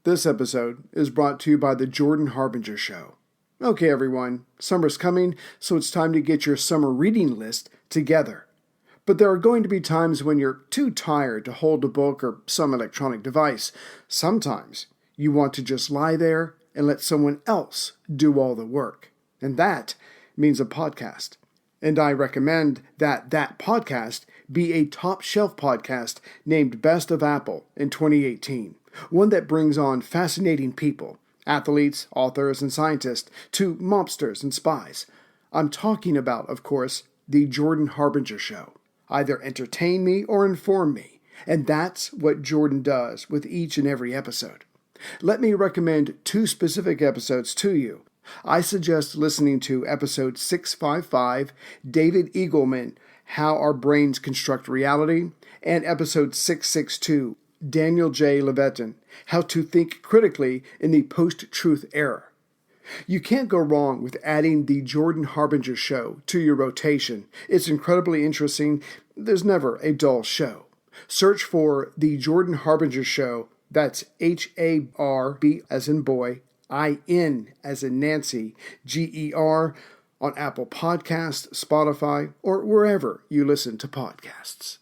This episode is brought to you by the Jordan Harbinger Show. Okay, everyone, summer's coming, so it's time to get your summer reading list together. But there are going to be times when you're too tired to hold a book or some electronic device. Sometimes you want to just lie there and let someone else do all the work. And that means a podcast. And I recommend that podcast be a top-shelf podcast named Best of Apple in 2018. One that brings on fascinating people, athletes, authors, and scientists, to mobsters and spies. I'm talking about, of course, the Jordan Harbinger Show. Either entertain me or inform me, and that's what Jordan does with each and every episode. Let me recommend two specific episodes to you. I suggest listening to episode 655, David Eagleman, How Our Brains Construct Reality, and episode 662, Daniel J. Levitin, How to Think Critically in the Post-Truth Era. You can't go wrong with adding the Jordan Harbinger Show to your rotation. It's incredibly interesting. There's never a dull show. Search for the Jordan Harbinger Show, that's H-A-R-B as in boy, I-N as in Nancy, G-E-R, on Apple Podcasts, Spotify, or wherever you listen to podcasts.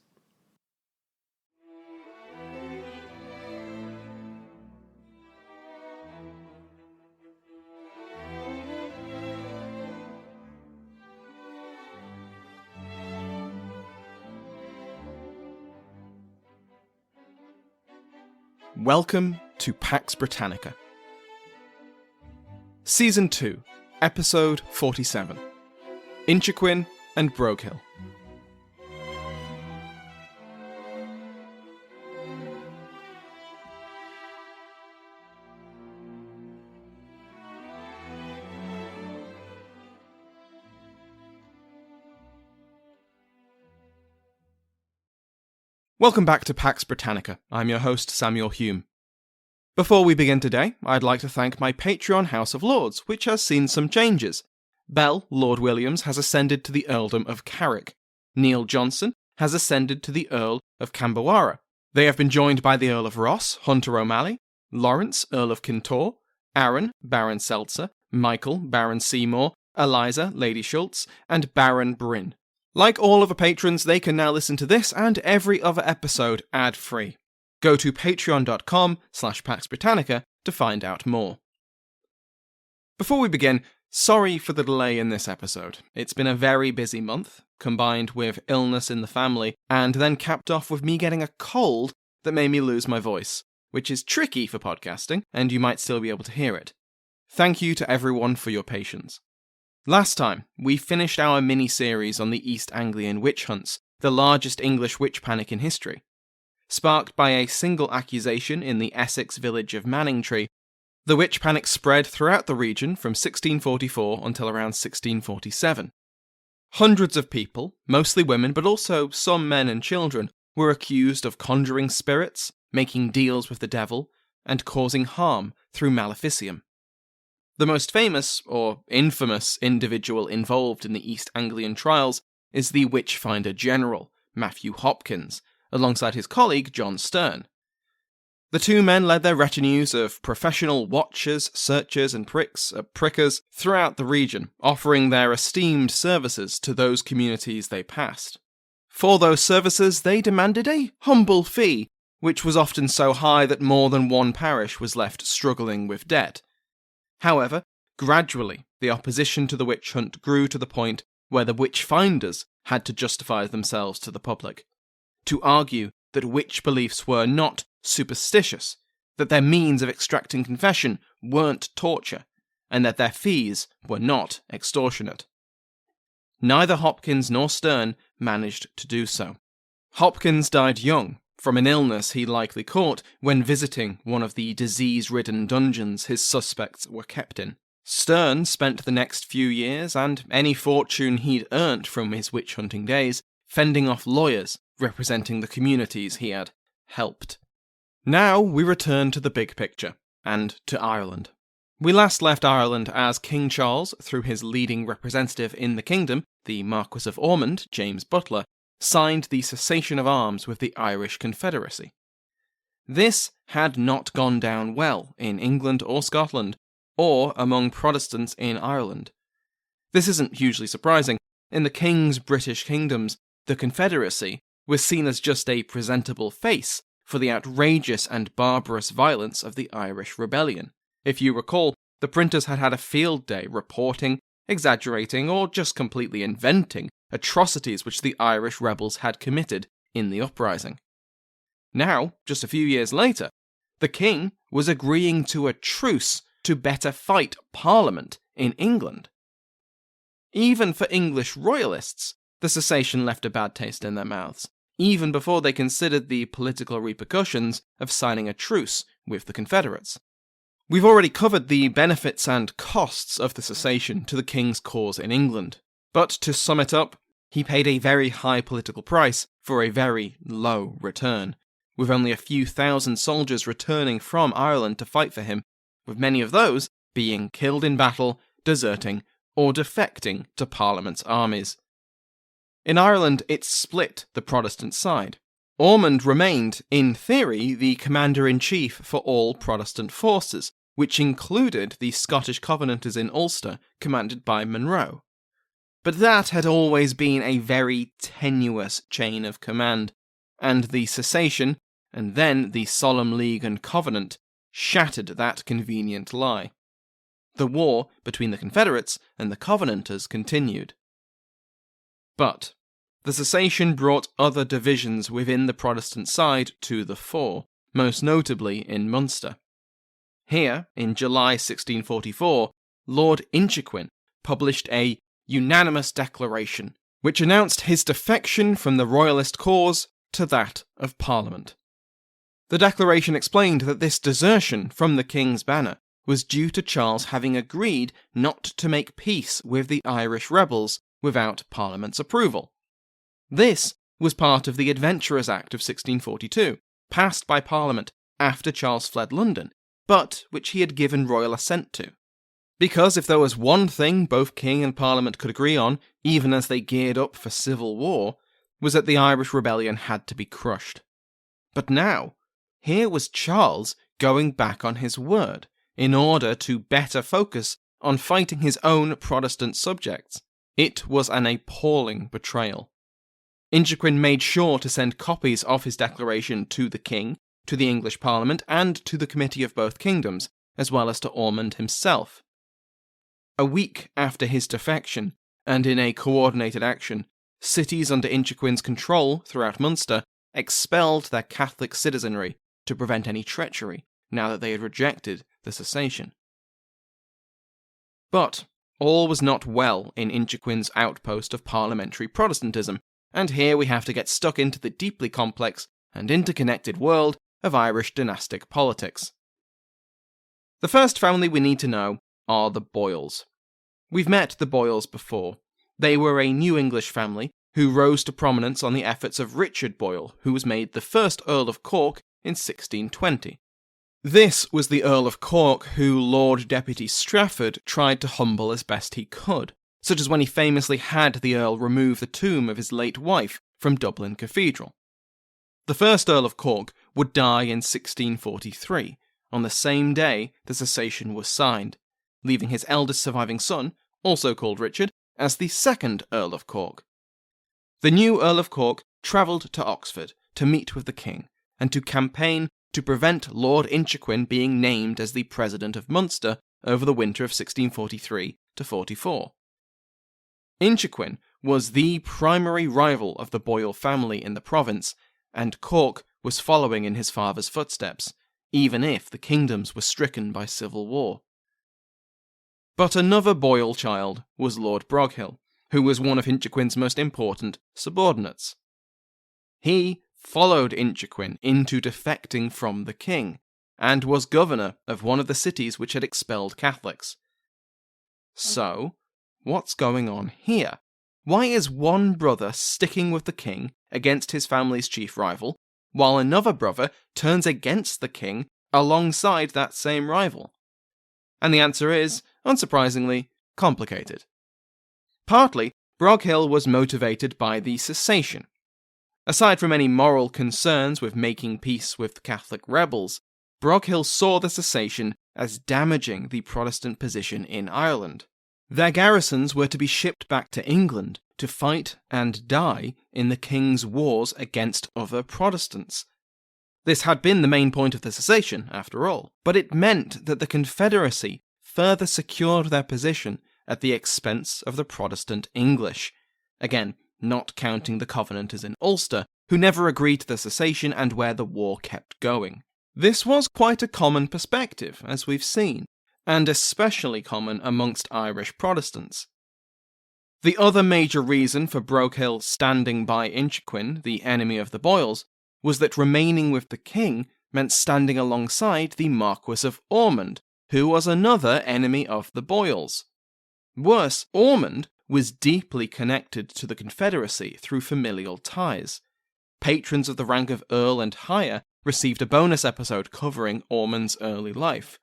Welcome to Pax Britannica. Season 2, Episode 47, Inchiquin and Broghill. Welcome back to Pax Britannica. I'm your host, Samuel Hume. Before we begin today, I'd like to thank my Patreon House of Lords, which has seen some changes. Bell, Lord Williams, has ascended to the Earldom of Carrick. Neil Johnson has ascended to the Earl of Camberwara. They have been joined by the Earl of Ross, Hunter O'Malley, Lawrence, Earl of Kintore, Aaron, Baron Seltzer, Michael, Baron Seymour, Eliza, Lady Schultz, and Baron Bryn. Like all other patrons, they can now listen to this and every other episode ad-free. Go to patreon.com/Pax Britannica to find out more. Before we begin, sorry for the delay in this episode. It's been a very busy month, combined with illness in the family, and then capped off with me getting a cold that made me lose my voice, which is tricky for podcasting, and you might still be able to hear it. Thank you to everyone for your patience. Last time, we finished our mini-series on the East Anglian witch hunts, the largest English witch panic in history. Sparked by a single accusation in the Essex village of Manningtree, the witch panic spread throughout the region from 1644 until around 1647. Hundreds of people, mostly women but also some men and children, were accused of conjuring spirits, making deals with the devil, and causing harm through maleficium. The most famous, or infamous, individual involved in the East Anglian trials is the Witchfinder General, Matthew Hopkins, alongside his colleague John Stern. The two men led their retinues of professional watchers, searchers, and prickers throughout the region, offering their esteemed services to those communities they passed. For those services, they demanded a humble fee, which was often so high that more than one parish was left struggling with debt. However, gradually, the opposition to the witch hunt grew to the point where the witch-finders had to justify themselves to the public, to argue that witch beliefs were not superstitious, that their means of extracting confession weren't torture, and that their fees were not extortionate. Neither Hopkins nor Stern managed to do so. Hopkins died young, from an illness he likely caught when visiting one of the disease-ridden dungeons his suspects were kept in. Stern spent the next few years, and any fortune he'd earned from his witch-hunting days, fending off lawyers representing the communities he had helped. Now we return to the big picture, and to Ireland. We last left Ireland as King Charles, through his leading representative in the kingdom, the Marquess of Ormond, James Butler, signed the Cessation of Arms with the Irish Confederacy. This had not gone down well in England or Scotland, or among Protestants in Ireland. This isn't hugely surprising. In the King's British kingdoms, the Confederacy was seen as just a presentable face for the outrageous and barbarous violence of the Irish Rebellion. If you recall, the printers had had a field day reporting, exaggerating, or just completely inventing atrocities which the Irish rebels had committed in the uprising. Now, just a few years later, the King was agreeing to a truce to better fight Parliament in England. Even for English royalists, the cessation left a bad taste in their mouths, even before they considered the political repercussions of signing a truce with the Confederates. We've already covered the benefits and costs of the cessation to the King's cause in England, but to sum it up, he paid a very high political price for a very low return, with only a few thousand soldiers returning from Ireland to fight for him, with many of those being killed in battle, deserting, or defecting to Parliament's armies. In Ireland, it split the Protestant side. Ormond remained, in theory, the commander-in-chief for all Protestant forces, which included the Scottish Covenanters in Ulster, commanded by Monroe. But that had always been a very tenuous chain of command, and the cessation, and then the Solemn League and Covenant, shattered that convenient lie. The war between the Confederates and the Covenanters continued. But the cessation brought other divisions within the Protestant side to the fore, most notably in Munster. Here, in July 1644, Lord Inchiquin published a unanimous declaration, which announced his defection from the Royalist cause to that of Parliament. The declaration explained that this desertion from the King's banner was due to Charles having agreed not to make peace with the Irish rebels without Parliament's approval. This was part of the Adventurers Act of 1642, passed by Parliament after Charles fled London, but which he had given royal assent to. Because if there was one thing both King and Parliament could agree on, even as they geared up for civil war, was that the Irish rebellion had to be crushed. But now, here was Charles going back on his word, in order to better focus on fighting his own Protestant subjects. It was an appalling betrayal. Inchiquin made sure to send copies of his declaration to the King, to the English Parliament, and to the Committee of Both Kingdoms, as well as to Ormond himself. A week after his defection, and in a coordinated action, cities under Inchiquin's control throughout Munster expelled their Catholic citizenry to prevent any treachery, now that they had rejected the cessation. But all was not well in Inchiquin's outpost of parliamentary Protestantism, and here we have to get stuck into the deeply complex and interconnected world of Irish dynastic politics. The first family we need to know are the Boyles. We've met the Boyles before. They were a New English family who rose to prominence on the efforts of Richard Boyle, who was made the first Earl of Cork in 1620. This was the Earl of Cork who Lord Deputy Strafford tried to humble as best he could, such as when he famously had the Earl remove the tomb of his late wife from Dublin Cathedral. The first Earl of Cork would die in 1643, on the same day the cessation was signed, leaving his eldest surviving son, also called Richard, as the second Earl of Cork. The new Earl of Cork travelled to Oxford to meet with the king, and to campaign to prevent Lord Inchiquin being named as the President of Munster over the winter of 1643-44. Inchiquin was the primary rival of the Boyle family in the province, and Cork was following in his father's footsteps, even if the kingdoms were stricken by civil war. But another Boyle child was Lord Broghill, who was one of Inchiquin's most important subordinates. He followed Inchiquin into defecting from the king, and was governor of one of the cities which had expelled Catholics. So, what's going on here? Why is one brother sticking with the king against his family's chief rival, while another brother turns against the king alongside that same rival? And the answer is, unsurprisingly, complicated. Partly, Broghill was motivated by the cessation. Aside from any moral concerns with making peace with the Catholic rebels, Broghill saw the cessation as damaging the Protestant position in Ireland. Their garrisons were to be shipped back to England to fight and die in the king's wars against other Protestants. This had been the main point of the cessation, after all, but it meant that the Confederacy further secured their position at the expense of the Protestant English. Again, not counting the Covenanters in Ulster, who never agreed to the cessation and where the war kept going. This was quite a common perspective, as we've seen, and especially common amongst Irish Protestants. The other major reason for Broghill standing by Inchiquin, the enemy of the Boyles, was that remaining with the king meant standing alongside the Marquis of Ormond, who was another enemy of the Boyles. Worse, Ormond was deeply connected to the Confederacy through familial ties. Patrons of the rank of Earl and higher received a bonus episode covering Ormond's early life.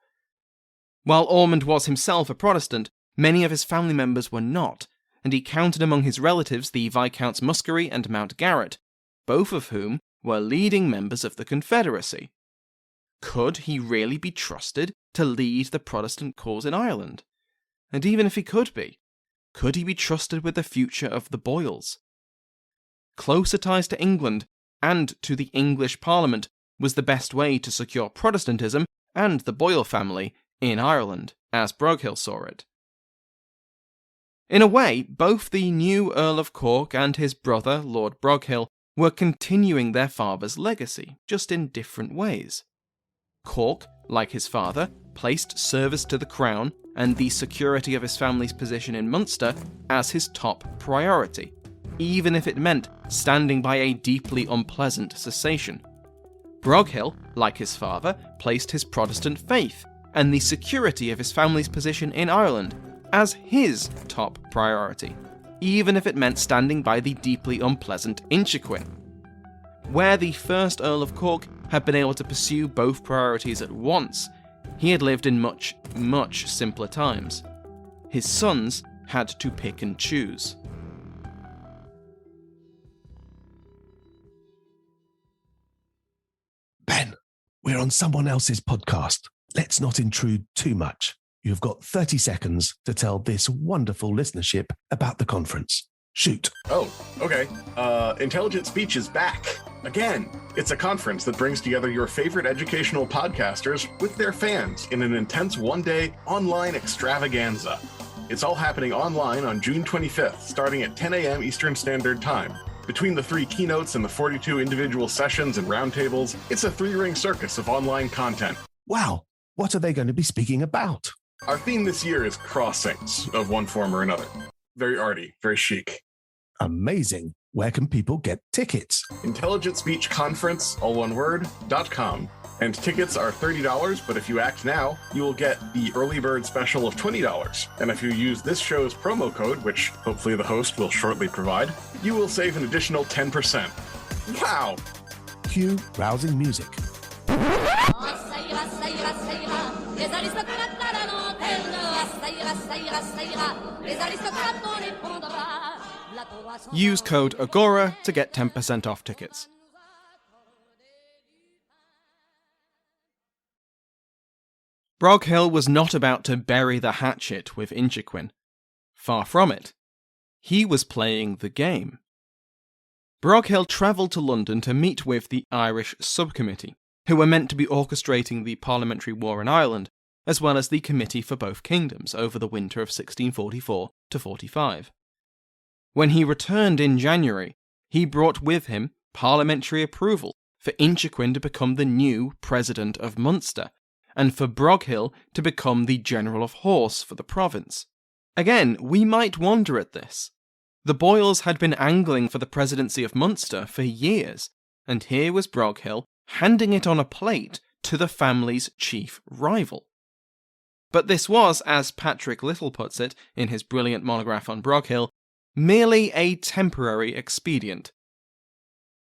While Ormond was himself a Protestant, many of his family members were not, and he counted among his relatives the Viscounts Muskerry and Mountgarrett, both of whom were leading members of the Confederacy. Could he really be trusted to lead the Protestant cause in Ireland? And even if he could he be trusted with the future of the Boyles? Closer ties to England and to the English Parliament was the best way to secure Protestantism and the Boyle family in Ireland, as Broghill saw it. In a way, both the new Earl of Cork and his brother, Lord Broghill, were continuing their father's legacy, just in different ways. Cork, like his father, placed service to the crown and the security of his family's position in Munster as his top priority, even if it meant standing by a deeply unpleasant cessation. Broghill, like his father, placed his Protestant faith and the security of his family's position in Ireland as his top priority, even if it meant standing by the deeply unpleasant Inchiquin. Where the first Earl of Cork had been able to pursue both priorities at once, he had lived in much, much simpler times. His sons had to pick and choose. Ben, we're on someone else's podcast. Let's not intrude too much. You've got 30 seconds to tell this wonderful listenership about the conference. Shoot. Oh, okay. Intelligent Speech is back. Again, it's a conference that brings together your favorite educational podcasters with their fans in an intense one-day online extravaganza. It's all happening online on June 25th, starting at 10 a.m. Eastern Standard Time. Between the 3 keynotes and the 42 individual sessions and roundtables, it's a 3-ring circus of online content. Wow. What are they going to be speaking about? Our theme this year is crossings of one form or another. Very arty, very chic. Amazing. Where can people get tickets? Intelligent Speech Conference, all one word, .com. And tickets are $30, but if you act now, you will get the early bird special of $20. And if you use this show's promo code, which hopefully the host will shortly provide, you will save an additional 10%. Wow! Cue rousing music. Use code AGORA to get 10% off tickets. Broghill was not about to bury the hatchet with Inchiquin. Far from it. He was playing the game. Broghill travelled to London to meet with the Irish subcommittee, who were meant to be orchestrating the parliamentary war in Ireland, as well as the Committee for Both Kingdoms over the winter of 1644-45. When he returned in January, he brought with him parliamentary approval for Inchiquin to become the new President of Munster, and for Broghill to become the General of Horse for the province. Again, we might wonder at this. The Boyles had been angling for the presidency of Munster for years, and here was Broghill handing it on a plate to the family's chief rival. But this was, as Patrick Little puts it in his brilliant monograph on Broghill, merely a temporary expedient.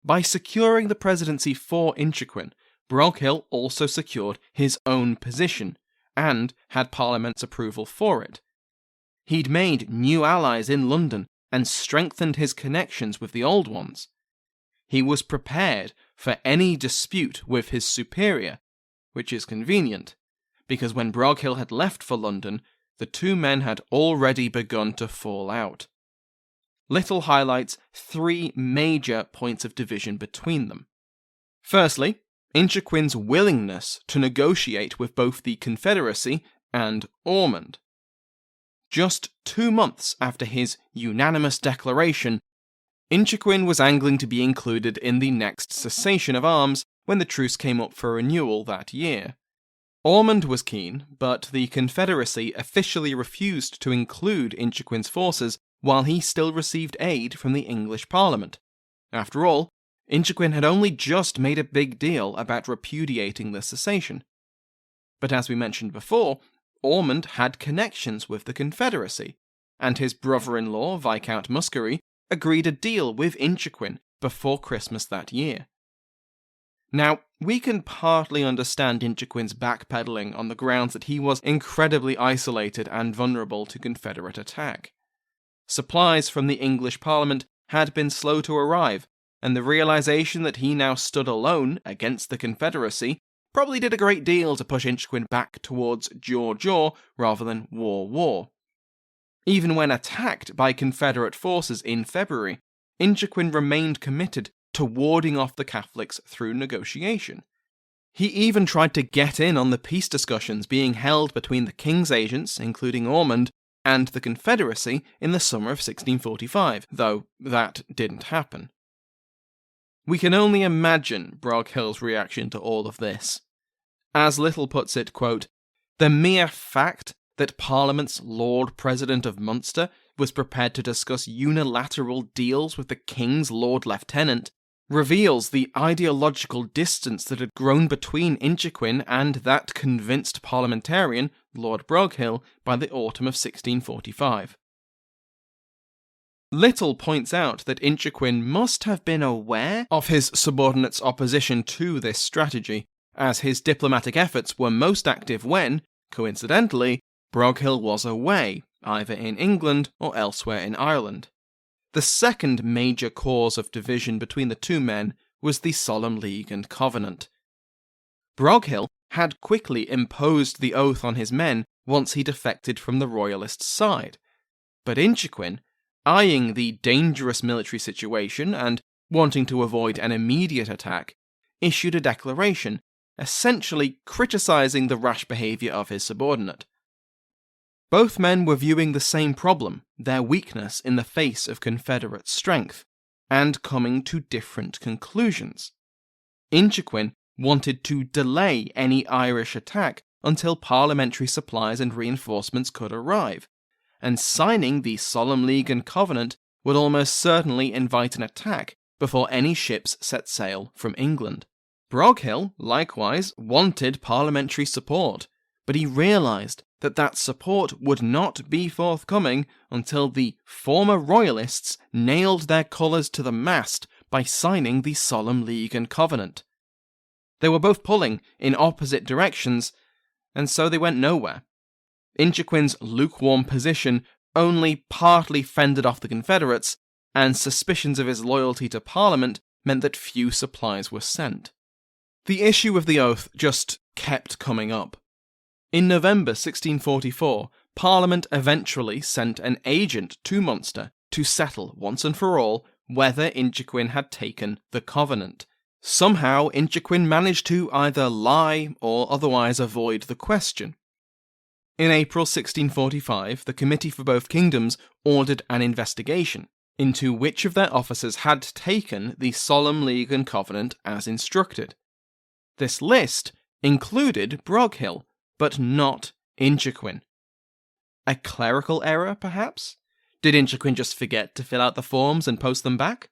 By securing the presidency for Inchiquin, Broghill also secured his own position, and had Parliament's approval for it. He'd made new allies in London and strengthened his connections with the old ones. he was prepared for any dispute with his superior, which is convenient, because when Broghill had left for London, the two men had already begun to fall out. Little highlights 3 major points of division between them. Firstly, Inchiquin's willingness to negotiate with both the Confederacy and Ormond. Just 2 months after his unanimous declaration, Inchiquin was angling to be included in the next Cessation of Arms when the truce came up for renewal that year. Ormond was keen, but the Confederacy officially refused to include Inchiquin's forces while he still received aid from the English Parliament. After all, Inchiquin had only just made a big deal about repudiating the cessation. But as we mentioned before, Ormond had connections with the Confederacy, and his brother-in-law, Viscount Muskerry, agreed a deal with Inchiquin before Christmas that year. Now, we can partly understand Inchiquin's backpedaling on the grounds that he was incredibly isolated and vulnerable to Confederate attack. Supplies from the English Parliament had been slow to arrive, and the realization that he now stood alone against the Confederacy probably did a great deal to push Inchiquin back towards jaw rather than war. Even when attacked by Confederate forces in February, Inchiquin remained committed to warding off the Catholics through negotiation. He even tried to get in on the peace discussions being held between the King's agents, including Ormond, and the Confederacy in the summer of 1645, though that didn't happen. We can only imagine Broghill's reaction to all of this. As Little puts it, quote, "The mere fact that Parliament's Lord President of Munster was prepared to discuss unilateral deals with the King's Lord Lieutenant reveals the ideological distance that had grown between Inchiquin and that convinced parliamentarian, Lord Broghill, by the autumn of 1645. Little points out that Inchiquin must have been aware of his subordinates' opposition to this strategy, as his diplomatic efforts were most active when, coincidentally, Broghill was away, either in England or elsewhere in Ireland. The second major cause of division between the two men was the Solemn League and Covenant. Broghill had quickly imposed the oath on his men once he defected from the Royalist side, but Inchiquin, eyeing the dangerous military situation and wanting to avoid an immediate attack, issued a declaration, essentially criticising the rash behaviour of his subordinate. Both men were viewing the same problem, their weakness in the face of Confederate strength, and coming to different conclusions. Inchiquin wanted to delay any Irish attack until parliamentary supplies and reinforcements could arrive, and signing the Solemn League and Covenant would almost certainly invite an attack before any ships set sail from England. Broghill, likewise, wanted parliamentary support, but he realised that support would not be forthcoming until the former Royalists nailed their colours to the mast by signing the Solemn League and Covenant. They were both pulling in opposite directions, and so they went nowhere. Inchiquin's lukewarm position only partly fended off the Confederates, and suspicions of his loyalty to Parliament meant that few supplies were sent. The issue of the oath just kept coming up. In November 1644, Parliament eventually sent an agent to Munster to settle once and for all whether Inchiquin had taken the Covenant. Somehow, Inchiquin managed to either lie or otherwise avoid the question. In April 1645, the Committee for Both Kingdoms ordered an investigation into which of their officers had taken the Solemn League and Covenant as instructed. This list included Broghill, but not Inchiquin. A clerical error, perhaps? Did Inchiquin just forget to fill out the forms and post them back?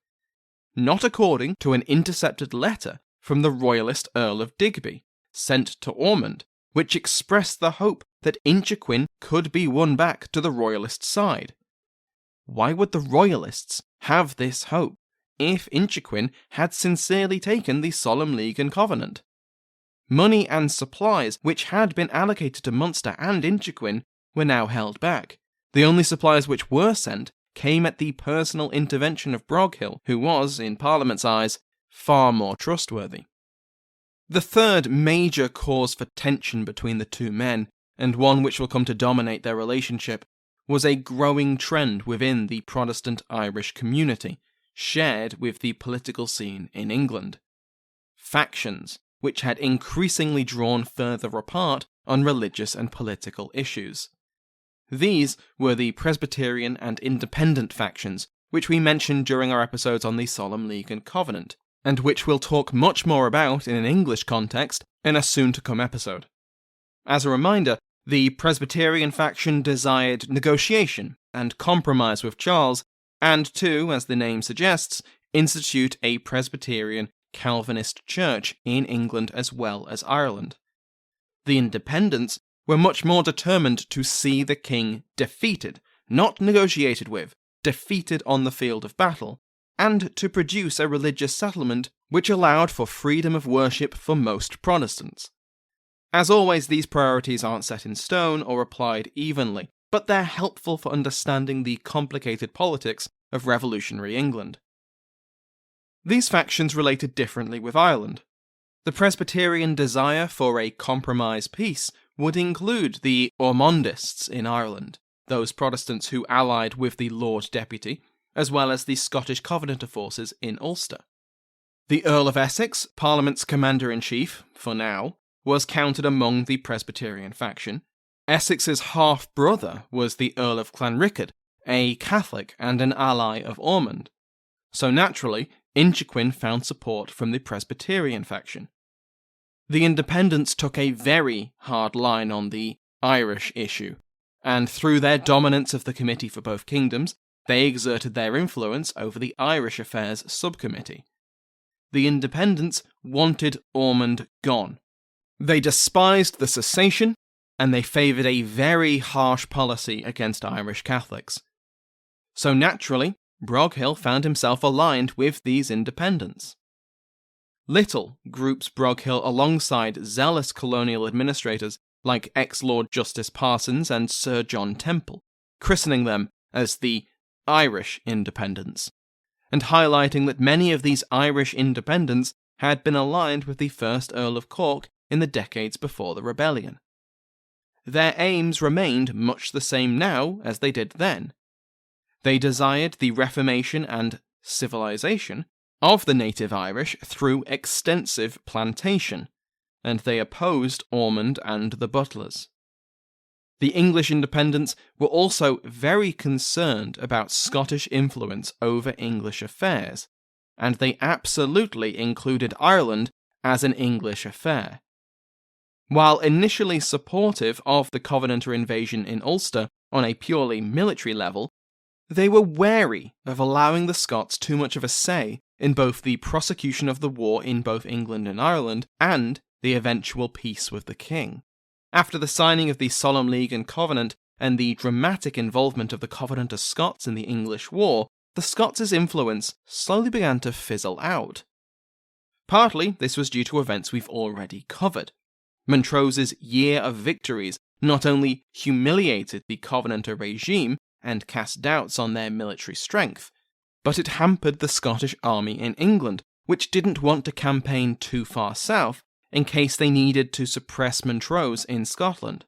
Not according to an intercepted letter from the Royalist Earl of Digby, sent to Ormond, which expressed the hope that Inchiquin could be won back to the Royalist side. Why would the Royalists have this hope if Inchiquin had sincerely taken the Solemn League and Covenant? Money and supplies which had been allocated to Munster and Inchiquin were now held back. The only supplies which were sent came at the personal intervention of Broghill, who was, in Parliament's eyes, far more trustworthy. The third major cause for tension between the two men, and one which will come to dominate their relationship, was a growing trend within the Protestant Irish community, shared with the political scene in England. Factions, which had increasingly drawn further apart on religious and political issues. These were the Presbyterian and Independent factions, which we mentioned during our episodes on the Solemn League and Covenant, and which we'll talk much more about in an English context in a soon-to-come episode. As a reminder, the Presbyterian faction desired negotiation and compromise with Charles, and to, as the name suggests, institute a Presbyterian Calvinist church in England as well as Ireland. The Independents were much more determined to see the king defeated, not negotiated with, defeated on the field of battle, and to produce a religious settlement which allowed for freedom of worship for most Protestants. As always, these priorities aren't set in stone or applied evenly, but they're helpful for understanding the complicated politics of revolutionary England. These factions related differently with Ireland. The Presbyterian desire for a compromise peace would include the Ormondists in Ireland, those Protestants who allied with the Lord Deputy, as well as the Scottish Covenanter forces in Ulster. The Earl of Essex, Parliament's commander-in-chief, for now, was counted among the Presbyterian faction. Essex's half-brother was the Earl of Clanrickard, a Catholic and an ally of Ormond. So naturally, Inchiquin found support from the Presbyterian faction. The Independents took a very hard line on the Irish issue, and through their dominance of the Committee for Both Kingdoms, they exerted their influence over the Irish Affairs Subcommittee. The Independents wanted Ormond gone. They despised the cessation, and they favoured a very harsh policy against Irish Catholics. So naturally, Broghill found himself aligned with these Independents. Little groups Broghill alongside zealous colonial administrators like ex-Lord Justice Parsons and Sir John Temple, christening them as the Irish Independents, and highlighting that many of these Irish Independents had been aligned with the first Earl of Cork in the decades before the rebellion. Their aims remained much the same now as they did then. They desired the reformation and civilization of the native Irish through extensive plantation, and they opposed Ormond and the Butlers. The English Independents were also very concerned about Scottish influence over English affairs, and they absolutely included Ireland as an English affair. While initially supportive of the Covenanter invasion in Ulster on a purely military level, they were wary of allowing the Scots too much of a say in both the prosecution of the war in both England and Ireland and the eventual peace with the king. After the signing of the Solemn League and Covenant and the dramatic involvement of the Covenanter Scots in the English War, the Scots' influence slowly began to fizzle out. Partly this was due to events we've already covered. Montrose's Year of Victories not only humiliated the Covenanter regime and cast doubts on their military strength, but it hampered the Scottish army in England, which didn't want to campaign too far south in case they needed to suppress Montrose in Scotland.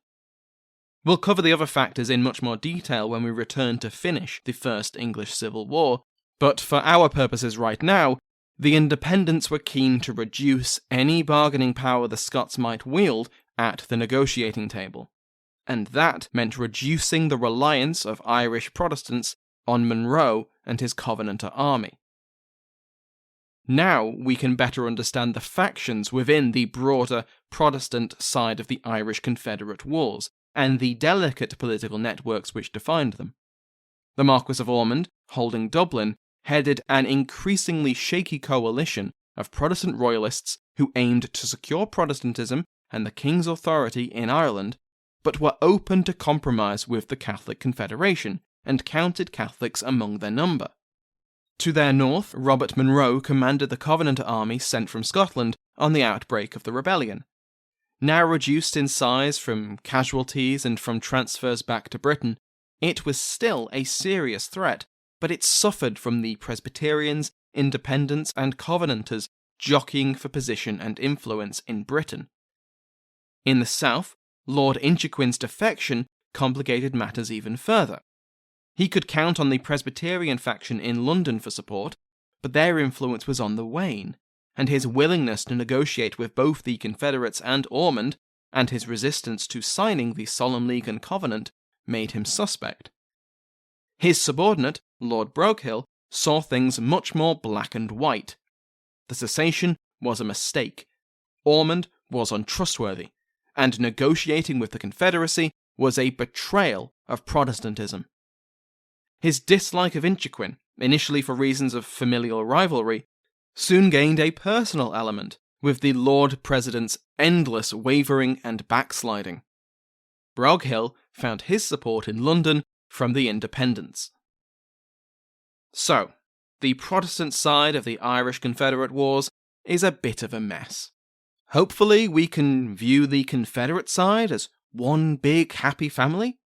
We'll cover the other factors in much more detail when we return to finish the First English Civil War, but for our purposes right now, the Independents were keen to reduce any bargaining power the Scots might wield at the negotiating table, and that meant reducing the reliance of Irish Protestants on Monro and his Covenanter army. Now we can better understand the factions within the broader Protestant side of the Irish Confederate Wars, and the delicate political networks which defined them. The Marquess of Ormond, holding Dublin, headed an increasingly shaky coalition of Protestant royalists who aimed to secure Protestantism and the king's authority in Ireland, but were open to compromise with the Catholic Confederation, and counted Catholics among their number. To their north, Robert Monro commanded the Covenanter army sent from Scotland on the outbreak of the rebellion. Now reduced in size from casualties and from transfers back to Britain, it was still a serious threat, but it suffered from the Presbyterians independents and Covenanters jockeying for position and influence in Britain. In the south, Lord Inchiquin's defection complicated matters even further. He could count on the Presbyterian faction in London for support, but their influence was on the wane, and his willingness to negotiate with both the Confederates and Ormond, and his resistance to signing the Solemn League and Covenant, made him suspect. His subordinate, Lord Broghill, saw things much more black and white. The cessation was a mistake, Ormond was untrustworthy, and negotiating with the Confederacy was a betrayal of Protestantism. His dislike of Inchiquin, initially for reasons of familial rivalry, soon gained a personal element, with the Lord President's endless wavering and backsliding. Broghill found his support in London from the Independents. So, the Protestant side of the Irish Confederate Wars is a bit of a mess. Hopefully we can view the Confederate side as one big happy family,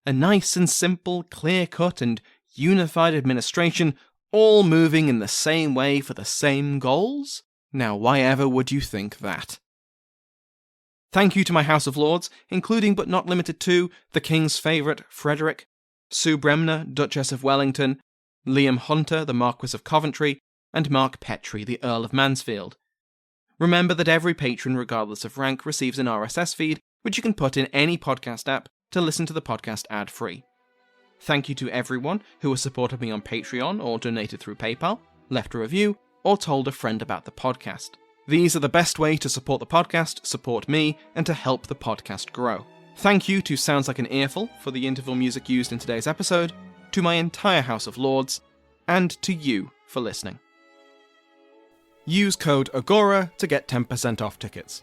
a nice and simple, clear-cut and unified administration, all moving in the same way for the same goals? Now why ever would you think that? Thank you to my House of Lords, including but not limited to the King's favourite Frederick, Sue Bremner, Duchess of Wellington, Liam Hunter, the Marquis of Coventry, and Mark Petrie, the Earl of Mansfield. Remember that every patron, regardless of rank, receives an RSS feed, which you can put in any podcast app to listen to the podcast ad-free. Thank you to everyone who has supported me on Patreon or donated through PayPal, left a review, or told a friend about the podcast. These are the best way to support the podcast, support me, and to help the podcast grow. Thank you to Sounds Like an Earful for the interval music used in today's episode, to my entire House of Lords, and to you for listening. Use code AGORA to get 10% off tickets.